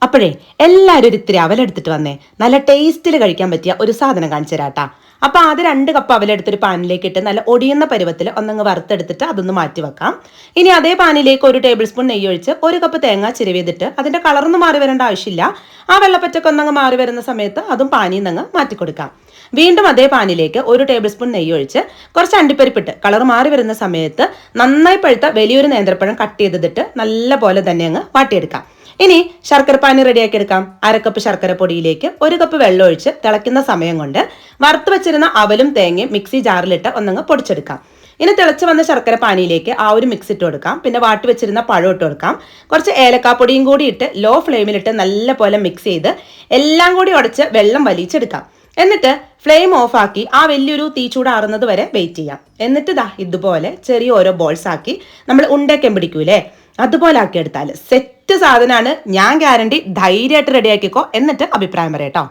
അപ്പോഴേ എല്ലാവരും ഒരു ഇത്തിരി അവലെടുത്തിട്ട് വന്നേ. നല്ല ടേസ്റ്റിൽ കഴിക്കാൻ പറ്റിയ ഒരു സാധനം കാണിച്ചു തരാട്ടാ. അപ്പൊ ആദ്യം 2 കപ്പ് അവലെടുത്തൊരു പാനിലേക്ക് ഇട്ട് നല്ല ഒടിയുന്ന പരുവത്തിൽ ഒന്നങ്ങ് വറുത്തെടുത്തിട്ട് അതൊന്ന് മാറ്റി വെക്കാം. ഇനി അതേ പാനിലേക്ക് 1 ടേബിൾ സ്പൂൺ നെയ്യ് ഒഴിച്ച് 1 കപ്പ് തേങ്ങ ചിരവിയതിട്ട് അതിന്റെ കളറൊന്നും മാറി വരേണ്ട ആവശ്യമില്ല. ആ വെള്ളപ്പറ്റൊക്കെ ഒന്നങ്ങ് മാറി വരുന്ന സമയത്ത് അതും പാനിയിൽ നിന്ന് മാറ്റി കൊടുക്കാം. വീണ്ടും അതേ പാനിലേക്ക് 1 ടേബിൾ സ്പൂൺ നെയ്യ് ഒഴിച്ച് കുറച്ച് അണ്ടിപ്പരിപ്പിട്ട് കളർ മാറി വരുന്ന സമയത്ത് നന്നായി പഴുത്ത വലിയൊരു നേന്ത്രപ്പഴം കട്ട് ചെയ്തിട്ട് നല്ല പോലെ തന്നെ അങ്ങ് വാട്ടിയെടുക്കാം. ഇനി ശർക്കര പാനി റെഡിയാക്കി എടുക്കാം. 1 കപ്പ് ശർക്കര പൊടിയിലേക്ക് 1 കപ്പ് വെള്ളം ഒഴിച്ച് തിളയ്ക്കുന്ന സമയം കൊണ്ട് വറുത്ത് വെച്ചിരുന്ന അവലും തേങ്ങയും മിക്സി ജാറിലിട്ട് ഒന്നങ്ങ് പൊടിച്ചെടുക്കാം. ഇനി തിളച്ച് വന്ന ശർക്കര പാനിയിലേക്ക് ആ ഒരു മിക്സ് ഇട്ട് കൊടുക്കാം. പിന്നെ വാട്ടി വെച്ചിരുന്ന പഴം ഇട്ട് കൊടുക്കാം. കുറച്ച് ഏലക്കാപ്പൊടിയും കൂടി ഇട്ട് ലോ ഫ്ലെയിമിലിട്ട് നല്ല പോലെ മിക്സ് ചെയ്ത് എല്ലാം കൂടി ഉടച്ച് വെള്ളം വലിച്ചെടുക്കാം. എന്നിട്ട് ഫ്ലെയിം ഓഫ് ആക്കി ആ വലിയൊരു തീ ചൂടാറുന്നത് വരെ വെയിറ്റ് ചെയ്യാം. എന്നിട്ട് ഇതുപോലെ ചെറിയ ഓരോ ബോൾസ് ആക്കി നമ്മൾ ഉണ്ടയ്ക്കാൻ പിടിക്കൂലേ, അതുപോലെ ആക്കി എടുത്താൽ സെറ്റ് സാധനമാണ്. ഞാൻ ഗ്യാരണ്ടി. ധൈര്യമായിട്ട് റെഡിയാക്കിക്കോ, എന്നിട്ട് അഭിപ്രായം പറയാം കേട്ടോ.